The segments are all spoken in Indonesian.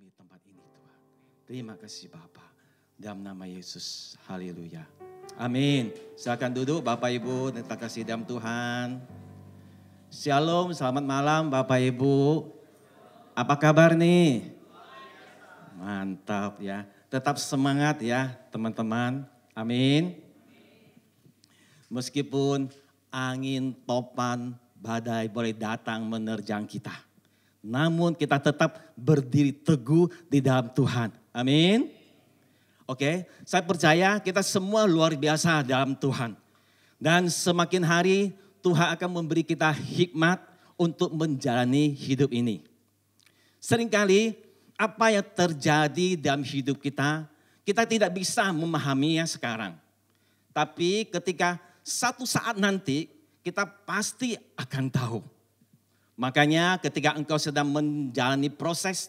di tempat ini Tuhan. Terima kasih Bapak. Dalam nama Yesus, haleluya. Amin. Silakan duduk Bapak Ibu, terima kasih dalam Tuhan. Shalom, selamat malam Bapak Ibu. Apa kabar nih? Mantap ya. Tetap semangat ya teman-teman. Amin. Meskipun angin, topan, badai boleh datang menerjang kita. Namun kita tetap berdiri teguh di dalam Tuhan. Amin. Oke, saya percaya kita semua luar biasa dalam Tuhan. Dan semakin hari Tuhan akan memberi kita hikmat untuk menjalani hidup ini. Seringkali apa yang terjadi dalam hidup kita tidak bisa memahaminya sekarang. Tapi ketika satu saat nanti kita pasti akan tahu. Makanya ketika engkau sedang menjalani proses,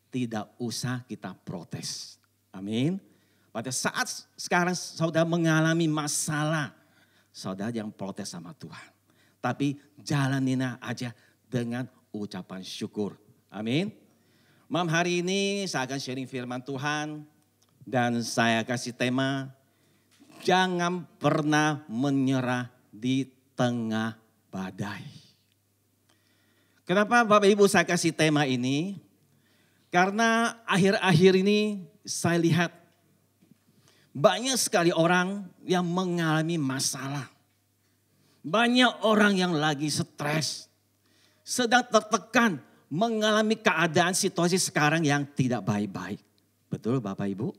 tidak usah kita protes. Amin. Pada saat sekarang saudara mengalami masalah, saudara jangan protes sama Tuhan. Tapi jalaninlah aja dengan ucapan syukur. Amin. Malam hari ini saya akan sharing firman Tuhan. Dan saya kasih tema, jangan pernah menyerah di tengah badai. Kenapa Bapak Ibu saya kasih tema ini? Karena akhir-akhir ini saya lihat banyak sekali orang yang mengalami masalah. Banyak orang yang lagi stres, sedang tertekan, mengalami keadaan situasi sekarang yang tidak baik-baik. Betul Bapak Ibu?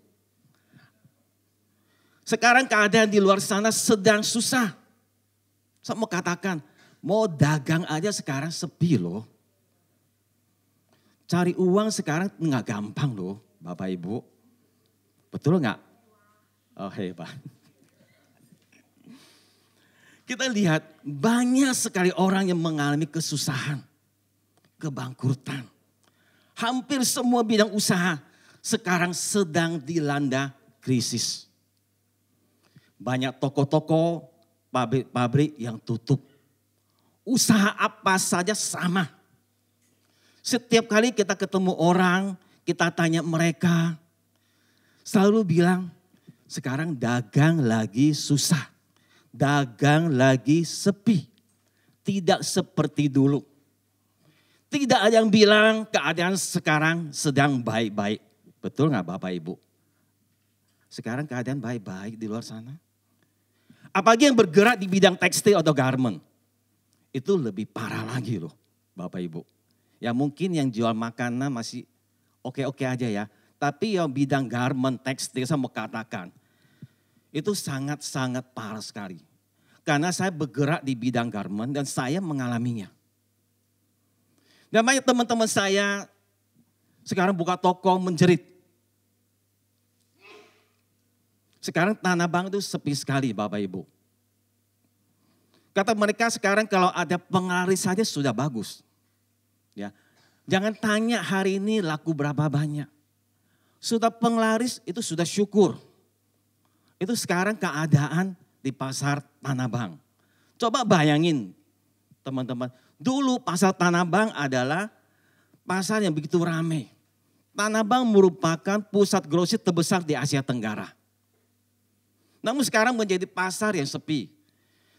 Sekarang keadaan di luar sana sedang susah. Saya mau katakan, mau dagang aja sekarang sepi loh. Cari uang sekarang nggak gampang loh Bapak Ibu. Betul nggak? Oh hebat. Kita lihat banyak sekali orang yang mengalami kesusahan. Kebangkrutan. Hampir semua bidang usaha sekarang sedang dilanda krisis. Banyak toko-toko, pabrik-pabrik yang tutup. Usaha apa saja sama. Setiap kali kita ketemu orang, kita tanya mereka, selalu bilang, sekarang dagang lagi susah. Dagang lagi sepi. Tidak seperti dulu. Tidak ada yang bilang keadaan sekarang sedang baik-baik. Betul gak Bapak Ibu? Sekarang keadaan baik-baik di luar sana. Apalagi yang bergerak di bidang tekstil atau garment. Itu lebih parah lagi loh Bapak Ibu. Ya mungkin yang jual makanan masih oke-oke aja ya. Tapi yang bidang garment, tekstil saya mau katakan. Itu sangat-sangat parah sekali. Karena saya bergerak di bidang garment dan saya mengalaminya. Dan banyak teman-teman saya sekarang buka toko menjerit. Sekarang Tanah Abang itu sepi sekali Bapak Ibu. Kata mereka sekarang kalau ada penglaris saja sudah bagus. Ya, jangan tanya hari ini laku berapa banyak. Sudah penglaris itu sudah syukur. Itu sekarang keadaan di pasar Tanah Abang. Coba bayangin teman-teman. Dulu pasar Tanah Abang adalah pasar yang begitu ramai. Tanah Abang merupakan pusat grosir terbesar di Asia Tenggara. Namun sekarang menjadi pasar yang sepi.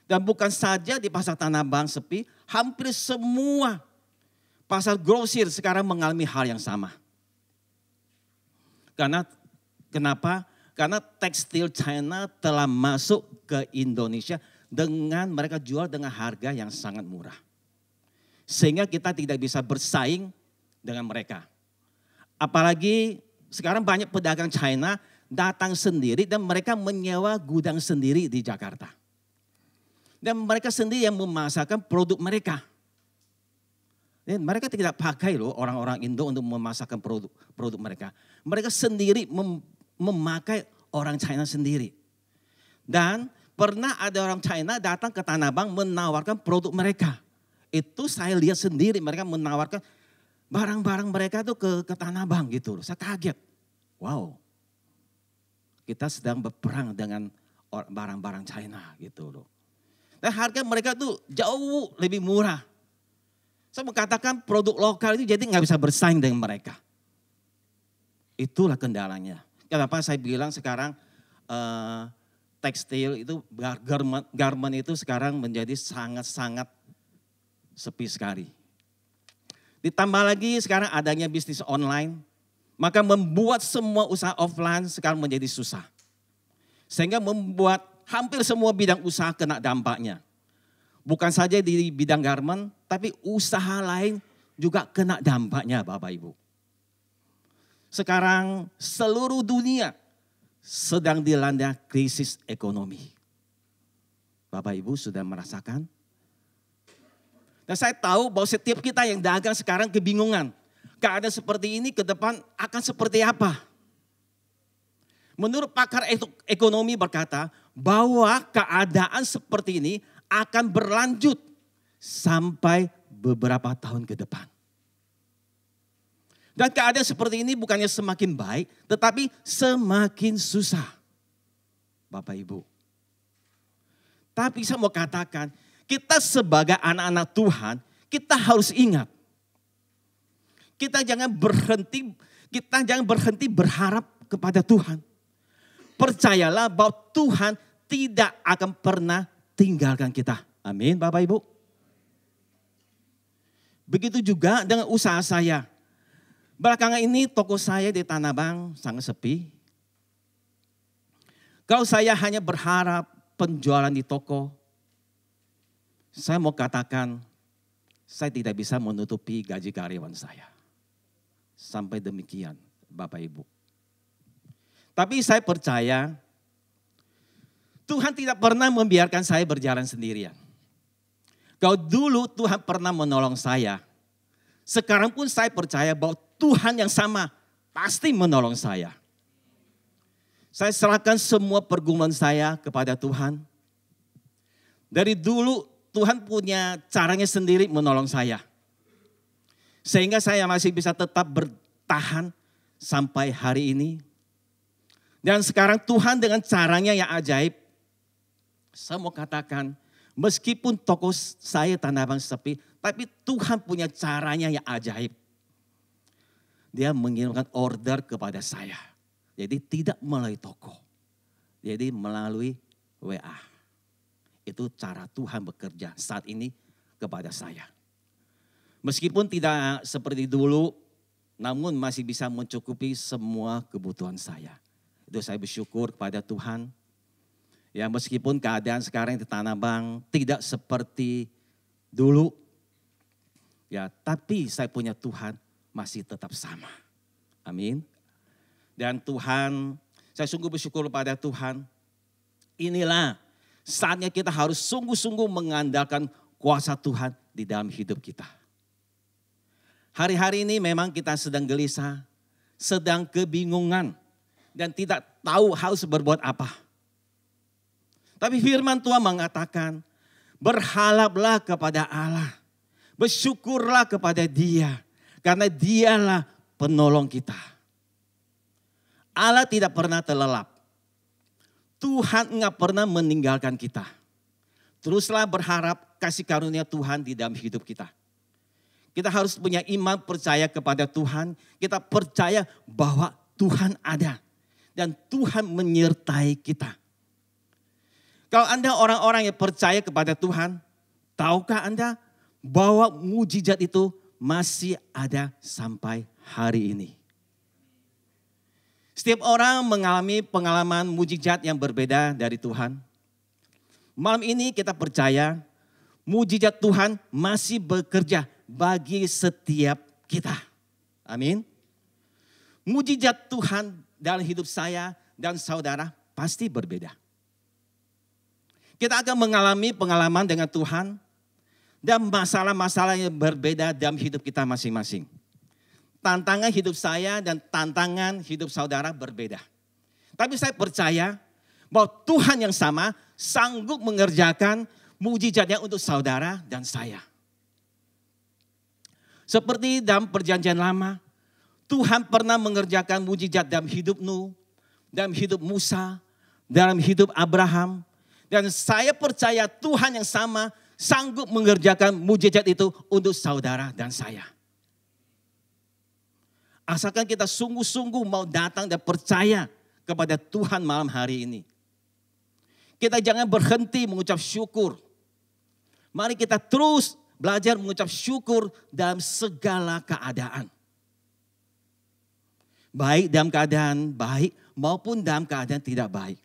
Dan bukan saja di pasar Tanah Abang sepi, hampir semua pasar grosir sekarang mengalami hal yang sama. Kenapa? Karena tekstil China telah masuk ke Indonesia dengan mereka jual dengan harga yang sangat murah. Sehingga kita tidak bisa bersaing dengan mereka. Apalagi sekarang banyak pedagang China datang sendiri dan mereka menyewa gudang sendiri di Jakarta. Dan mereka sendiri yang memasarkan produk mereka. Dan mereka tidak pakai loh orang-orang Indo untuk memasarkan produk mereka. Mereka sendiri memakai orang China sendiri. Dan pernah ada orang China datang ke Tanah Abang menawarkan produk mereka. Itu saya lihat sendiri mereka menawarkan barang-barang mereka tuh ke Tanah Abang gitu loh. Saya kaget. Wow. Kita sedang berperang dengan barang-barang China gitu loh. Dan harga mereka tuh jauh lebih murah. Saya mau katakan produk lokal itu jadi nggak bisa bersaing dengan mereka. Itulah kendalanya. Kenapa saya bilang sekarang tekstil itu, garment itu sekarang menjadi sangat-sangat sepi sekali. Ditambah lagi sekarang adanya bisnis online, maka membuat semua usaha offline sekarang menjadi susah. Sehingga membuat hampir semua bidang usaha kena dampaknya. Bukan saja di bidang garment, tapi usaha lain juga kena dampaknya Bapak Ibu. Sekarang seluruh dunia sedang dilanda krisis ekonomi. Bapak Ibu sudah merasakan? Dan saya tahu bahwa setiap kita yang dagang sekarang kebingungan. Keadaan seperti ini ke depan akan seperti apa? Menurut pakar ekonomi berkata bahwa keadaan seperti ini akan berlanjut sampai beberapa tahun ke depan. Dan keadaan seperti ini bukannya semakin baik, tetapi semakin susah. Bapak Ibu. Tapi saya mau katakan, kita sebagai anak-anak Tuhan, kita harus ingat. Kita jangan berhenti berharap kepada Tuhan. Percayalah bahwa Tuhan tidak akan pernah tinggalkan kita. Amin Bapak Ibu. Begitu juga dengan usaha saya. Belakangan ini toko saya di Tanah Abang sangat sepi. Kalau saya hanya berharap penjualan di toko, saya mau katakan saya tidak bisa menutupi gaji karyawan saya. Sampai demikian Bapak Ibu. Tapi saya percaya Tuhan tidak pernah membiarkan saya berjalan sendirian. Kalau dulu Tuhan pernah menolong saya, sekarang pun saya percaya bahwa Tuhan yang sama pasti menolong saya. Saya serahkan semua pergumulan saya kepada Tuhan. Dari dulu Tuhan punya caranya sendiri menolong saya. Sehingga saya masih bisa tetap bertahan sampai hari ini. Dan sekarang Tuhan dengan caranya yang ajaib. Saya mau katakan meskipun toko saya Tanah Abang sepi, tapi Tuhan punya caranya yang ajaib. Dia mengirimkan order kepada saya. Jadi tidak melalui toko. Jadi melalui WA. Itu cara Tuhan bekerja saat ini kepada saya. Meskipun tidak seperti dulu, namun masih bisa mencukupi semua kebutuhan saya. Itu saya bersyukur kepada Tuhan. Ya meskipun keadaan sekarang di Tanah Abang tidak seperti dulu. Ya tapi saya punya Tuhan masih tetap sama. Amin. Dan Tuhan, saya sungguh bersyukur pada Tuhan. Inilah saatnya kita harus sungguh-sungguh mengandalkan kuasa Tuhan di dalam hidup kita. Hari-hari ini memang kita sedang gelisah, sedang kebingungan, dan tidak tahu harus berbuat apa. Tapi firman Tuhan mengatakan, berharaplah kepada Allah, bersyukurlah kepada Dia. Karena Dialah penolong kita. Allah tidak pernah terlelap. Tuhan enggak pernah meninggalkan kita. Teruslah berharap kasih karunia Tuhan di dalam hidup kita. Kita harus punya iman percaya kepada Tuhan. Kita percaya bahwa Tuhan ada. Dan Tuhan menyertai kita. Kalau Anda orang-orang yang percaya kepada Tuhan, tahukah Anda bahwa mujizat itu masih ada sampai hari ini. Setiap orang mengalami pengalaman mujizat yang berbeda dari Tuhan. Malam ini kita percaya mujizat Tuhan masih bekerja bagi setiap kita. Amin. Mujizat Tuhan dalam hidup saya dan saudara pasti berbeda. Kita akan mengalami pengalaman dengan Tuhan. Dan masalah-masalah yang berbeda dalam hidup kita masing-masing. Tantangan hidup saya dan tantangan hidup saudara berbeda. Tapi saya percaya bahwa Tuhan yang sama sanggup mengerjakan mujizatnya untuk saudara dan saya. Seperti dalam perjanjian lama, Tuhan pernah mengerjakan mujizat dalam hidup Nuh, dalam hidup Musa, dalam hidup Abraham. Dan saya percaya Tuhan yang sama sanggup mengerjakan mujizat itu untuk saudara dan saya. Asalkan kita sungguh-sungguh mau datang dan percaya kepada Tuhan malam hari ini. Kita jangan berhenti mengucap syukur. Mari kita terus belajar mengucap syukur dalam segala keadaan. Baik dalam keadaan baik maupun dalam keadaan tidak baik.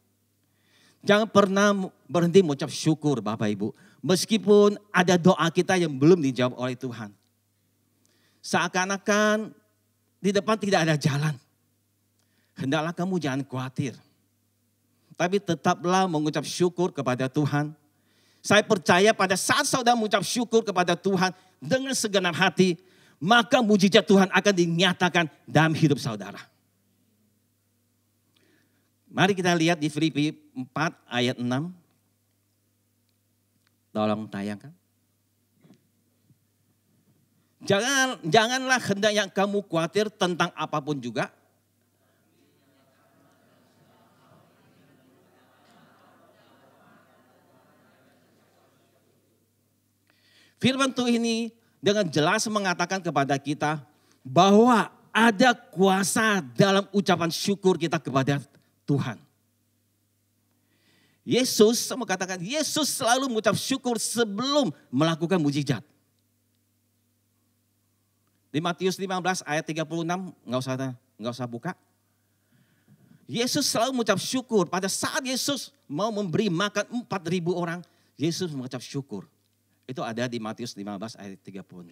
Jangan pernah berhenti mengucap syukur Bapak Ibu. Meskipun ada doa kita yang belum dijawab oleh Tuhan. Seakan-akan di depan tidak ada jalan. Hendaklah kamu jangan khawatir. Tapi tetaplah mengucap syukur kepada Tuhan. Saya percaya pada saat saudara mengucap syukur kepada Tuhan dengan segenap hati, maka mujizat Tuhan akan dinyatakan dalam hidup saudara. Mari kita lihat di Filipi 4 ayat 6. Tolong tayangkan. Janganlah hendaknya kamu khawatir tentang apapun juga. Firman Tuhan ini dengan jelas mengatakan kepada kita bahwa ada kuasa dalam ucapan syukur kita kepada Tuhan. Yesus, saya mau katakan, Yesus selalu mengucap syukur sebelum melakukan mujizat. Di Matius 15 ayat 36, nggak usah buka. Yesus selalu mengucap syukur. Pada saat Yesus mau memberi makan 4.000 orang, Yesus mengucap syukur. Itu ada di Matius 15 ayat 36.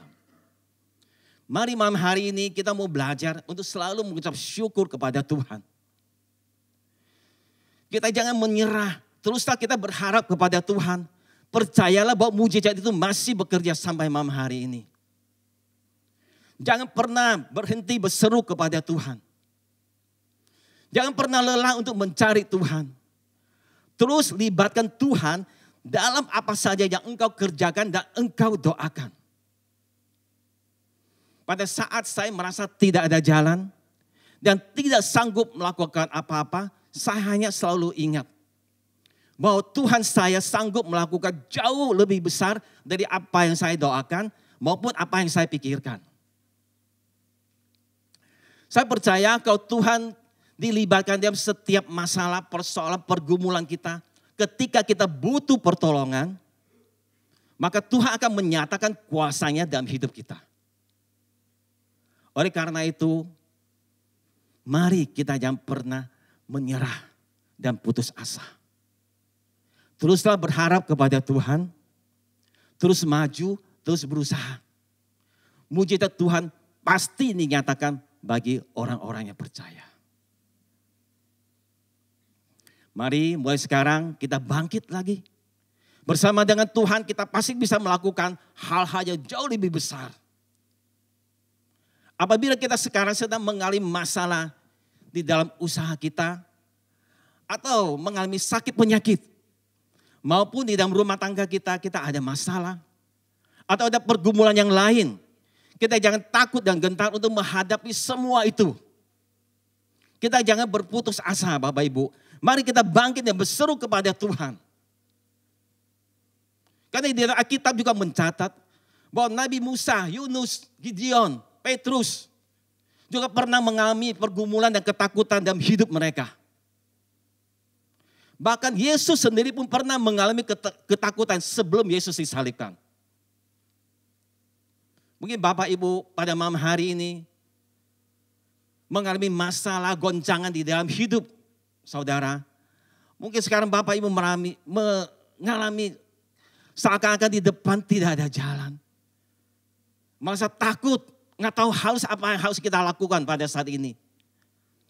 Mari malam hari ini kita mau belajar untuk selalu mengucap syukur kepada Tuhan. Kita jangan menyerah. Teruslah kita berharap kepada Tuhan. Percayalah bahwa mujizat itu masih bekerja sampai malam hari ini. Jangan pernah berhenti berseru kepada Tuhan. Jangan pernah lelah untuk mencari Tuhan. Terus libatkan Tuhan dalam apa saja yang engkau kerjakan dan engkau doakan. Pada saat saya merasa tidak ada jalan dan tidak sanggup melakukan apa-apa, saya hanya selalu ingat bahwa Tuhan saya sanggup melakukan jauh lebih besar dari apa yang saya doakan maupun apa yang saya pikirkan. Saya percaya kalau Tuhan dilibatkan dalam setiap masalah, persoalan, pergumulan kita, ketika kita butuh pertolongan, maka Tuhan akan menyatakan kuasanya dalam hidup kita. Oleh karena itu, mari kita jangan pernah menyerah dan putus asa. Teruslah berharap kepada Tuhan, terus maju, terus berusaha. Mujizat Tuhan pasti dinyatakan bagi orang-orang yang percaya. Mari mulai sekarang kita bangkit lagi. Bersama dengan Tuhan kita pasti bisa melakukan hal-hal yang jauh lebih besar. Apabila kita sekarang sedang mengalami masalah di dalam usaha kita, atau mengalami sakit penyakit, maupun di dalam rumah tangga kita ada masalah, atau ada pergumulan yang lain, kita jangan takut dan gentar untuk menghadapi semua itu. Kita jangan berputus asa Bapak Ibu. Mari kita bangkit dan berseru kepada Tuhan. Karena di dalam Alkitab juga mencatat bahwa Nabi Musa, Yunus, Gideon, Petrus juga pernah mengalami pergumulan dan ketakutan dalam hidup mereka. Bahkan Yesus sendiri pun pernah mengalami ketakutan sebelum Yesus disalibkan. Mungkin Bapak Ibu pada malam hari ini mengalami masalah goncangan di dalam hidup saudara. Mungkin sekarang Bapak Ibu mengalami seakan-akan di depan tidak ada jalan. Merasa takut, nggak tahu apa yang harus kita lakukan pada saat ini.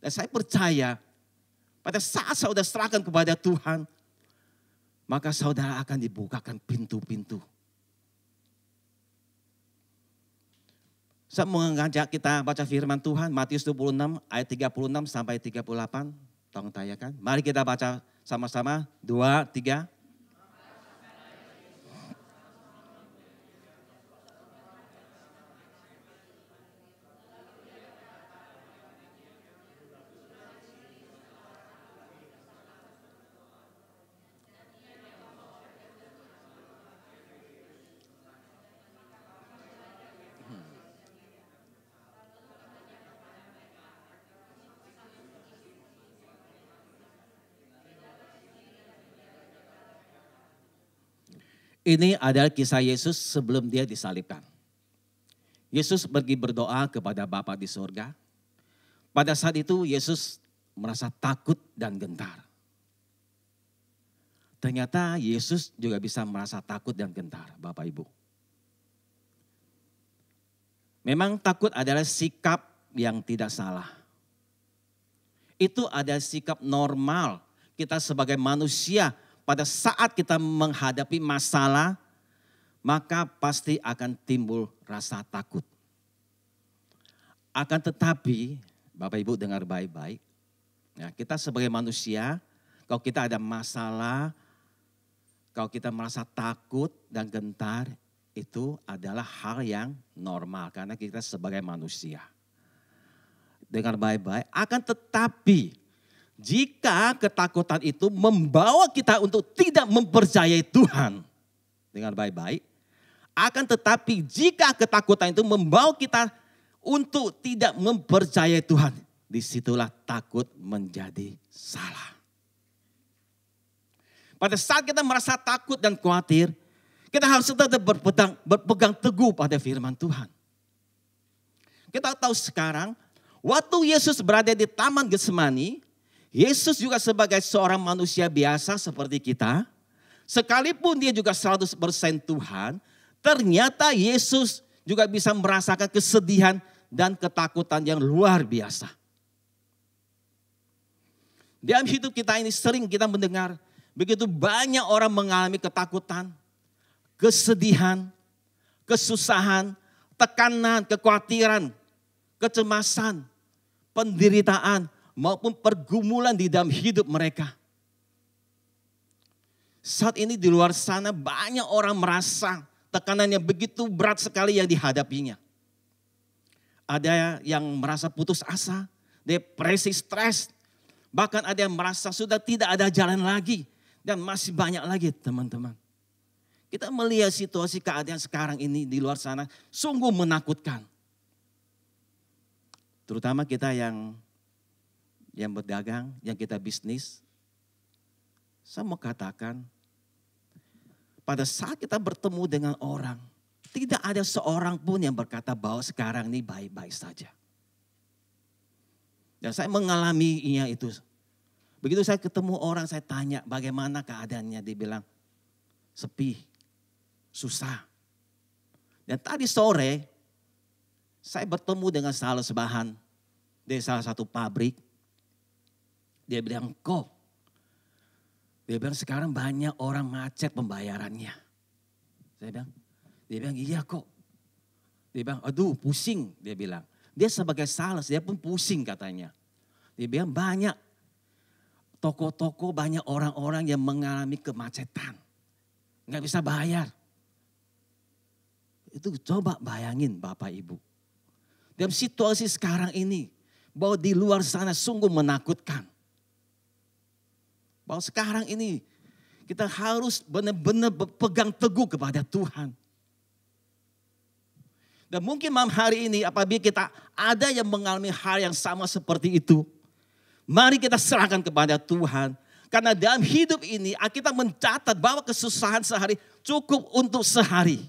Dan saya percaya pada saat saudara serahkan kepada Tuhan, maka saudara akan dibukakan pintu-pintu. Saya mengajak kita baca firman Tuhan, Matius 26 ayat 36 sampai 38. Tolong tanyakan. Mari kita baca sama-sama. 2, 3. Ini adalah kisah Yesus sebelum dia disalibkan. Yesus pergi berdoa kepada Bapa di surga. Pada saat itu Yesus merasa takut dan gentar. Ternyata Yesus juga bisa merasa takut dan gentar, Bapak Ibu. Memang takut adalah sikap yang tidak salah. Itu adalah sikap normal kita sebagai manusia pada saat kita menghadapi masalah, maka pasti akan timbul rasa takut. Akan tetapi, Bapak Ibu dengar baik-baik, ya, kita sebagai manusia, kalau kita ada masalah, kalau kita merasa takut dan gentar, itu adalah hal yang normal karena kita sebagai manusia. Dengar baik-baik, akan tetapi jika ketakutan itu membawa kita untuk tidak mempercayai Tuhan, dengar baik-baik, akan tetapi jika ketakutan itu membawa kita untuk tidak mempercayai Tuhan, disitulah takut menjadi salah. Pada saat kita merasa takut dan khawatir, kita harus tetap berpegang teguh pada firman Tuhan. Kita tahu sekarang, waktu Yesus berada di Taman Getsemani, Yesus juga sebagai seorang manusia biasa seperti kita, sekalipun dia juga 100% Tuhan, ternyata Yesus juga bisa merasakan kesedihan dan ketakutan yang luar biasa. Dalam hidup kita ini sering kita mendengar begitu banyak orang mengalami ketakutan, kesedihan, kesusahan, tekanan, kekhawatiran, kecemasan, penderitaan, maupun pergumulan di dalam hidup mereka. Saat ini di luar sana banyak orang merasa tekanan yang begitu berat sekali yang dihadapinya. Ada yang merasa putus asa, depresi, stres. Bahkan ada yang merasa sudah tidak ada jalan lagi. Dan masih banyak lagi teman-teman. Kita melihat situasi keadaan sekarang ini di luar sana sungguh menakutkan. Terutama kita yang berdagang, yang kita bisnis. Saya mau katakan, pada saat kita bertemu dengan orang, tidak ada seorang pun yang berkata bahwa sekarang ini baik-baik saja. Dan saya mengalaminya itu. Begitu saya ketemu orang, saya tanya bagaimana keadaannya. Dia bilang, sepi, susah. Dan tadi sore, saya bertemu dengan sales bahan dari salah satu pabrik. Dia bilang, dia bilang sekarang banyak orang macet pembayarannya. Dia bilang iya kok. Dia bilang, aduh pusing, dia bilang. Dia sebagai sales, dia pun pusing katanya. Dia bilang banyak toko-toko, banyak orang-orang yang mengalami kemacetan. Nggak bisa bayar. Itu coba bayangin Bapak Ibu. Dalam situasi sekarang ini, bahwa di luar sana sungguh menakutkan. Bahwa sekarang ini kita harus benar-benar berpegang teguh kepada Tuhan. Dan mungkin malam hari ini apabila kita ada yang mengalami hal yang sama seperti itu, mari kita serahkan kepada Tuhan. Karena dalam hidup ini kita mencatat bahwa kesusahan sehari cukup untuk sehari.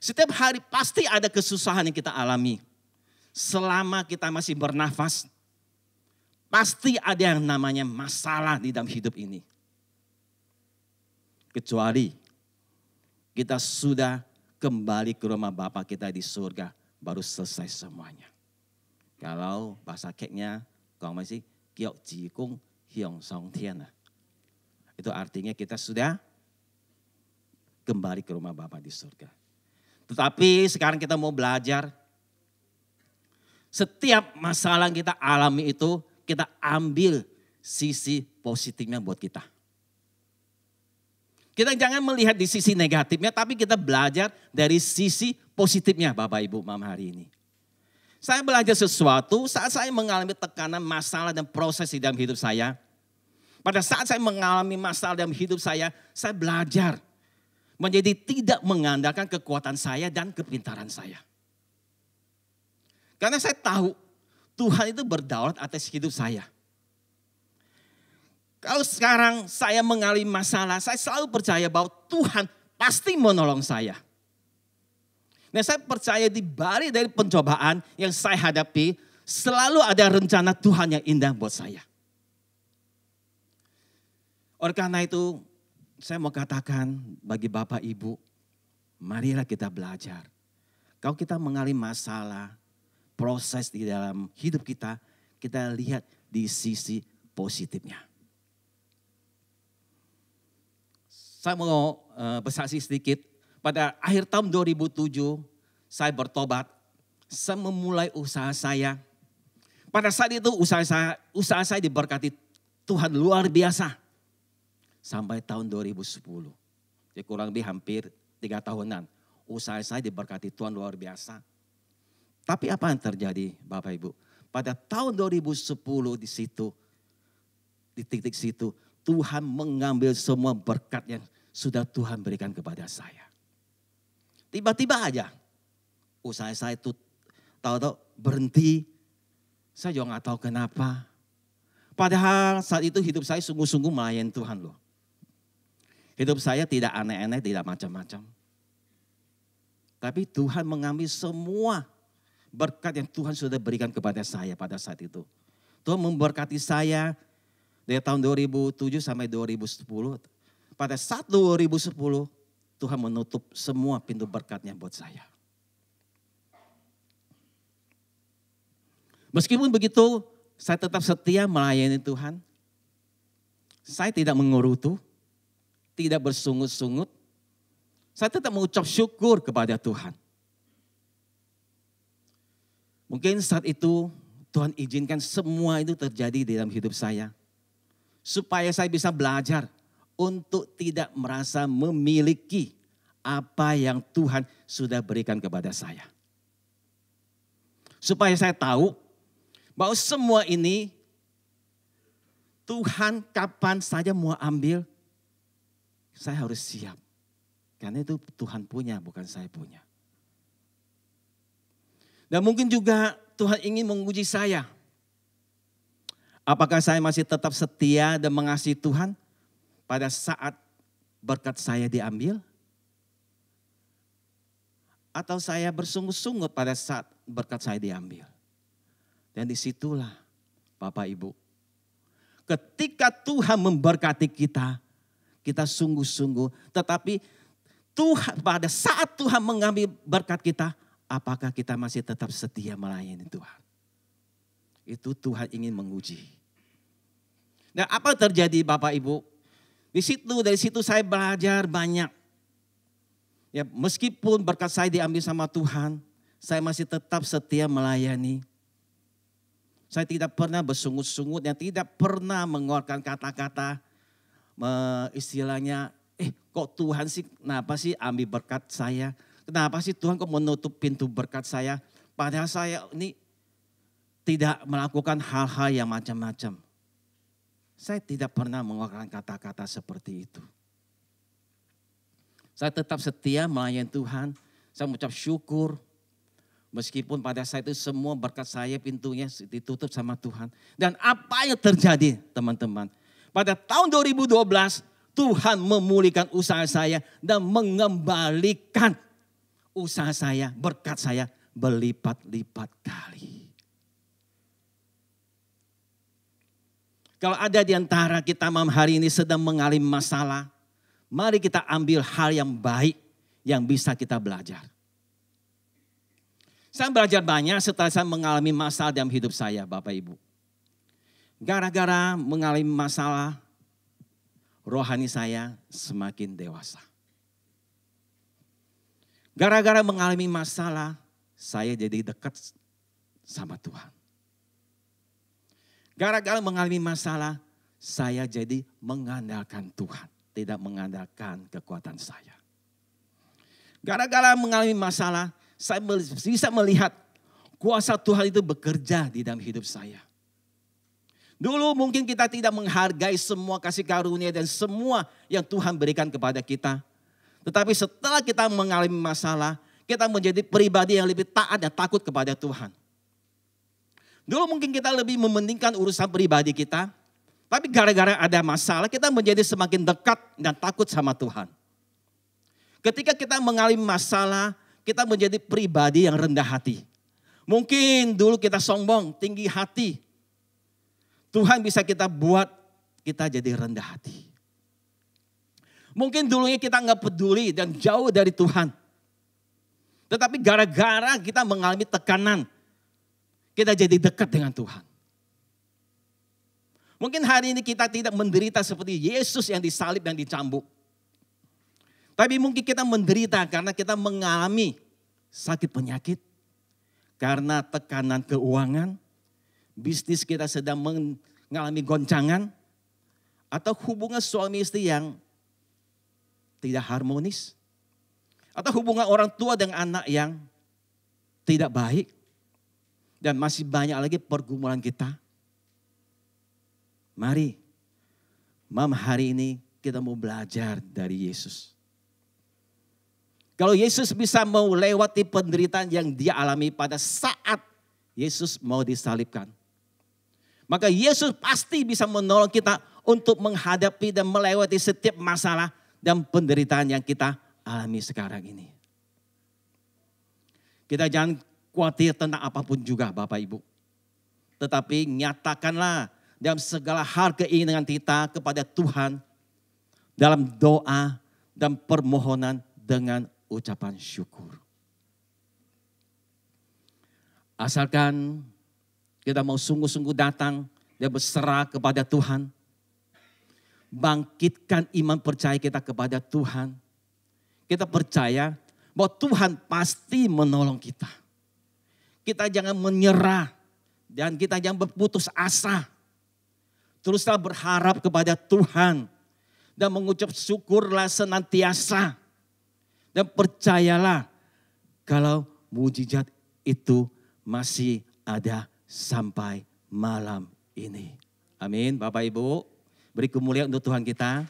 Setiap hari pasti ada kesusahan yang kita alami. Selama kita masih bernafas, pasti ada yang namanya masalah di dalam hidup ini. Kecuali kita sudah kembali ke rumah Bapa kita di surga, baru selesai semuanya. Kalau bahasa keknya, kalau masih kiok jikung hiong song tian. Itu artinya kita sudah kembali ke rumah Bapa di surga. Tetapi sekarang kita mau belajar. Setiap masalah yang kita alami itu, kita ambil sisi positifnya buat kita. Kita jangan melihat di sisi negatifnya, tapi kita belajar dari sisi positifnya Bapak Ibu malam hari ini. Saya belajar sesuatu saat saya mengalami tekanan, masalah dan proses di dalam hidup saya. Pada saat saya mengalami masalah dalam hidup saya belajar menjadi tidak mengandalkan kekuatan saya dan kepintaran saya. Karena saya tahu Tuhan itu berdaulat atas hidup saya. Kalau sekarang saya mengalami masalah, saya selalu percaya bahwa Tuhan pasti menolong saya. Nah, saya percaya di balik dari pencobaan yang saya hadapi, selalu ada rencana Tuhan yang indah buat saya. Oleh karena itu, saya mau katakan bagi Bapak Ibu, marilah kita belajar. Kalau kita mengalami masalah, proses di dalam hidup kita, kita lihat di sisi positifnya. Saya mau bersaksi sedikit. Pada akhir tahun 2007, saya bertobat. Saya memulai usaha saya. Pada saat itu usaha saya diberkati Tuhan luar biasa. Sampai tahun 2010. Jadi kurang lebih hampir 3 tahunan. Usaha saya diberkati Tuhan luar biasa. Tapi apa yang terjadi Bapak Ibu? Pada tahun 2010 di situ, di titik situ, Tuhan mengambil semua berkat yang sudah Tuhan berikan kepada saya. Tiba-tiba aja usaha saya itu tahu-tahu berhenti. Saya juga gak tahu kenapa. Padahal saat itu hidup saya sungguh-sungguh melayani Tuhan loh. Hidup saya tidak aneh-aneh, tidak macam-macam. Tapi Tuhan mengambil semua berkat yang Tuhan sudah berikan kepada saya pada saat itu. Tuhan memberkati saya dari tahun 2007 sampai 2010. Pada saat 2010 Tuhan menutup semua pintu berkatnya buat saya. Meskipun begitu, saya tetap setia melayani Tuhan. Saya tidak mengerutu, tidak bersungut-sungut. Saya tetap mengucap syukur kepada Tuhan. Mungkin saat itu Tuhan izinkan semua itu terjadi di dalam hidup saya. Supaya saya bisa belajar untuk tidak merasa memiliki apa yang Tuhan sudah berikan kepada saya. Supaya saya tahu bahwa semua ini Tuhan kapan saja mau ambil, saya harus siap. Karena itu Tuhan punya, bukan saya punya. Dan mungkin juga Tuhan ingin menguji saya. Apakah saya masih tetap setia dan mengasihi Tuhan pada saat berkat saya diambil? Atau saya bersungut-sungut pada saat berkat saya diambil? Dan disitulah Bapak Ibu. Ketika Tuhan memberkati kita, kita sungguh-sungguh. Tetapi Tuhan, pada saat Tuhan mengambil berkat kita, apakah kita masih tetap setia melayani Tuhan? Itu Tuhan ingin menguji. Nah, apa terjadi Bapak Ibu? Dari situ saya belajar banyak. Ya, meskipun berkat saya diambil sama Tuhan, saya masih tetap setia melayani. Saya tidak pernah bersungut-sungut, yang tidak pernah mengeluarkan kata-kata istilahnya, kok Tuhan sih, kenapa sih ambil berkat saya? Kenapa sih Tuhan kok menutup pintu berkat saya? Padahal saya ini tidak melakukan hal-hal yang macam-macam. Saya tidak pernah mengeluarkan kata-kata seperti itu. Saya tetap setia melayani Tuhan. Saya mengucap syukur. Meskipun pada saat itu semua berkat saya pintunya ditutup sama Tuhan. Dan apa yang terjadi teman-teman? Pada tahun 2012 Tuhan memulihkan usaha saya dan mengembalikan usaha saya, berkat saya berlipat-lipat kali. Kalau ada di antara kita malam hari ini sedang mengalami masalah, mari kita ambil hal yang baik yang bisa kita belajar. Saya belajar banyak setelah saya mengalami masalah dalam hidup saya, Bapak Ibu. Gara-gara mengalami masalah, rohani saya semakin dewasa. Gara-gara mengalami masalah, saya jadi dekat sama Tuhan. Gara-gara mengalami masalah, saya jadi mengandalkan Tuhan. Tidak mengandalkan kekuatan saya. Gara-gara mengalami masalah, saya bisa melihat kuasa Tuhan itu bekerja di dalam hidup saya. Dulu mungkin kita tidak menghargai semua kasih karunia dan semua yang Tuhan berikan kepada kita. Tetapi setelah kita mengalami masalah, kita menjadi pribadi yang lebih taat dan takut kepada Tuhan. Dulu mungkin kita lebih mementingkan urusan pribadi kita. Tapi gara-gara ada masalah kita menjadi semakin dekat dan takut sama Tuhan. Ketika kita mengalami masalah, kita menjadi pribadi yang rendah hati. Mungkin dulu kita sombong, tinggi hati. Tuhan bisa kita buat kita jadi rendah hati. Mungkin dulunya kita nggak peduli dan jauh dari Tuhan. Tetapi gara-gara kita mengalami tekanan, kita jadi dekat dengan Tuhan. Mungkin hari ini kita tidak menderita seperti Yesus yang disalib dan dicambuk. Tapi mungkin kita menderita karena kita mengalami sakit penyakit. Karena tekanan keuangan, bisnis kita sedang mengalami goncangan. Atau hubungan suami istri yang tidak harmonis. Atau hubungan orang tua dengan anak yang tidak baik. Dan masih banyak lagi pergumulan kita. Mari, hari ini kita mau belajar dari Yesus. Kalau Yesus bisa melewati penderitaan yang dia alami pada saat Yesus mau disalibkan. Maka Yesus pasti bisa menolong kita untuk menghadapi dan melewati setiap masalah dan penderitaan yang kita alami sekarang ini. Kita jangan khawatir tentang apapun juga Bapak Ibu. Tetapi nyatakanlah dalam segala hal keinginan kita kepada Tuhan dalam doa dan permohonan dengan ucapan syukur. Asalkan kita mau sungguh-sungguh datang dan berserah kepada Tuhan. Bangkitkan iman percaya kita kepada Tuhan. Kita percaya bahwa Tuhan pasti menolong kita. Kita jangan menyerah dan kita jangan berputus asa. Teruslah berharap kepada Tuhan dan mengucap syukurlah senantiasa. Dan percayalah kalau mujizat itu masih ada sampai malam ini. Amin. Bapak Ibu, beri kemuliaan untuk Tuhan kita.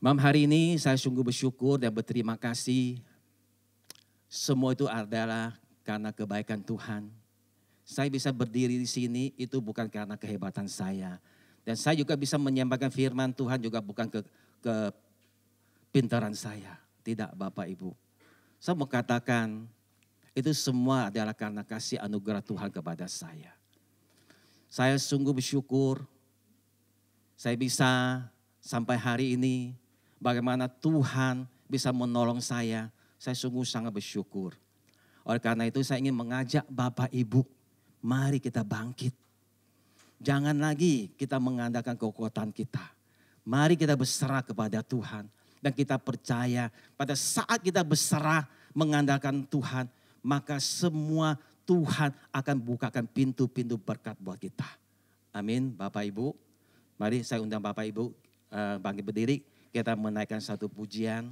Malam hari ini saya sungguh bersyukur dan berterima kasih. Semua itu adalah karena kebaikan Tuhan. Saya bisa berdiri di sini itu bukan karena kehebatan saya. Dan saya juga bisa menyampaikan firman Tuhan juga bukan kepintaran saya. Tidak Bapak Ibu. Saya mau katakan itu semua adalah karena kasih anugerah Tuhan kepada saya. Saya sungguh bersyukur. Saya bisa sampai hari ini bagaimana Tuhan bisa menolong saya. Saya sungguh sangat bersyukur. Oleh karena itu saya ingin mengajak Bapak Ibu. Mari kita bangkit. Jangan lagi kita mengandalkan kekuatan kita. Mari kita berserah kepada Tuhan. Dan kita percaya pada saat kita berserah mengandalkan Tuhan. Maka semua Tuhan akan bukakan pintu-pintu berkat buat kita. Amin Bapak Ibu. Mari saya undang Bapak Ibu bangkit berdiri. Kita menaikkan satu pujian.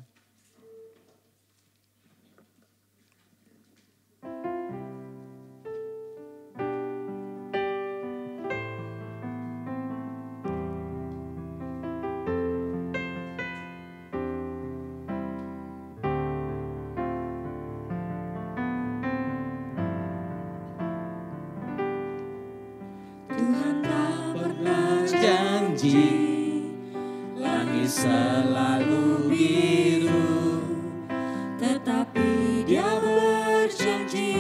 Langit selalu biru, tetapi Dia berjanji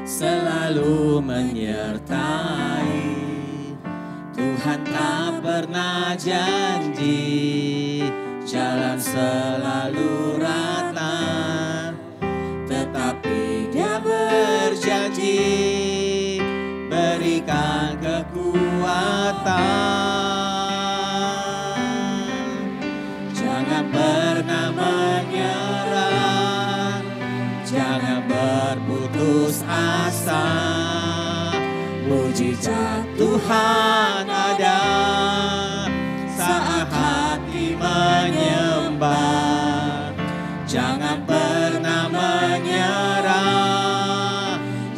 selalu menyertai. Tuhan tak pernah janji jalan selalu rata, tetapi Dia berjanji berikan kekuatan. Jangan pernah menyerah, jangan berputus asa. Mujizat Tuhan ada saat hati menyembah. Jangan pernah menyerah,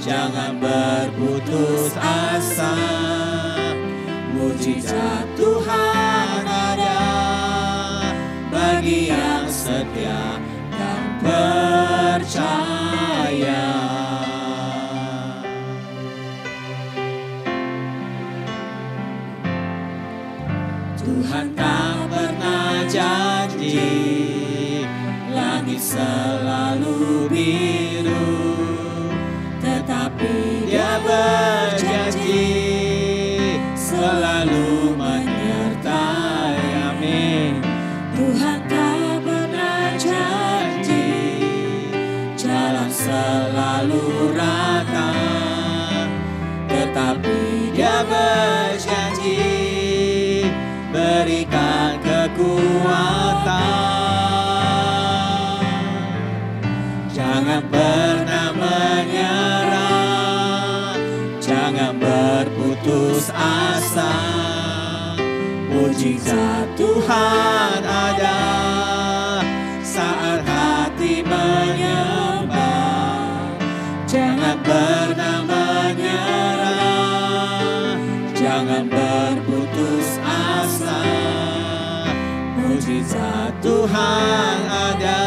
jangan berputus asa. Mujizat Tuhan ada bagi yang setia dan percaya. selalu rata, tetapi Dia berjanji berikan kekuatan. Jangan pernah menyerah, jangan berputus asa. Mujizat Tuhan ada saat hati menyembah. Jangan pernah menyerah, jangan berputus asa. Mujizat Tuhan ada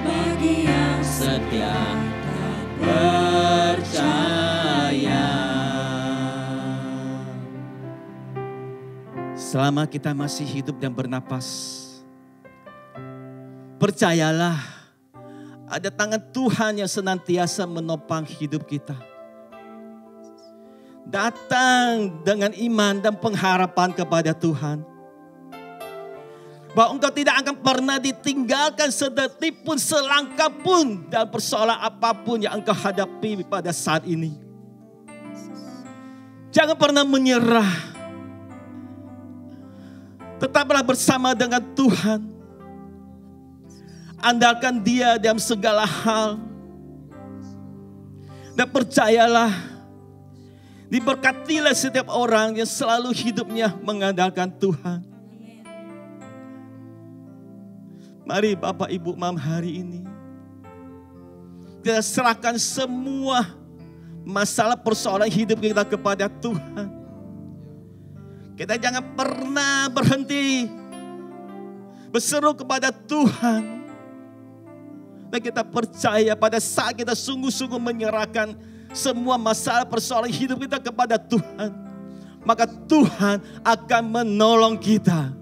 bagi yang setia dan percaya. Selama kita masih hidup dan bernapas, percayalah ada tangan Tuhan yang senantiasa menopang hidup kita. Datang dengan iman dan pengharapan kepada Tuhan, bahwa engkau tidak akan pernah ditinggalkan sedetik pun, selangkah pun dalam persoalan apapun yang engkau hadapi pada saat ini. Jangan pernah menyerah. Tetaplah bersama dengan Tuhan. Andalkan Dia dalam segala hal. Dan percayalah, diberkatilah setiap orang yang selalu hidupnya mengandalkan Tuhan. Mari Bapak Ibu Mam, hari ini kita serahkan semua masalah persoalan hidup kita kepada Tuhan. Kita jangan pernah berhenti berseru kepada Tuhan. Dan kita percaya pada saat kita sungguh-sungguh menyerahkan semua masalah persoalan hidup kita kepada Tuhan, maka Tuhan akan menolong kita.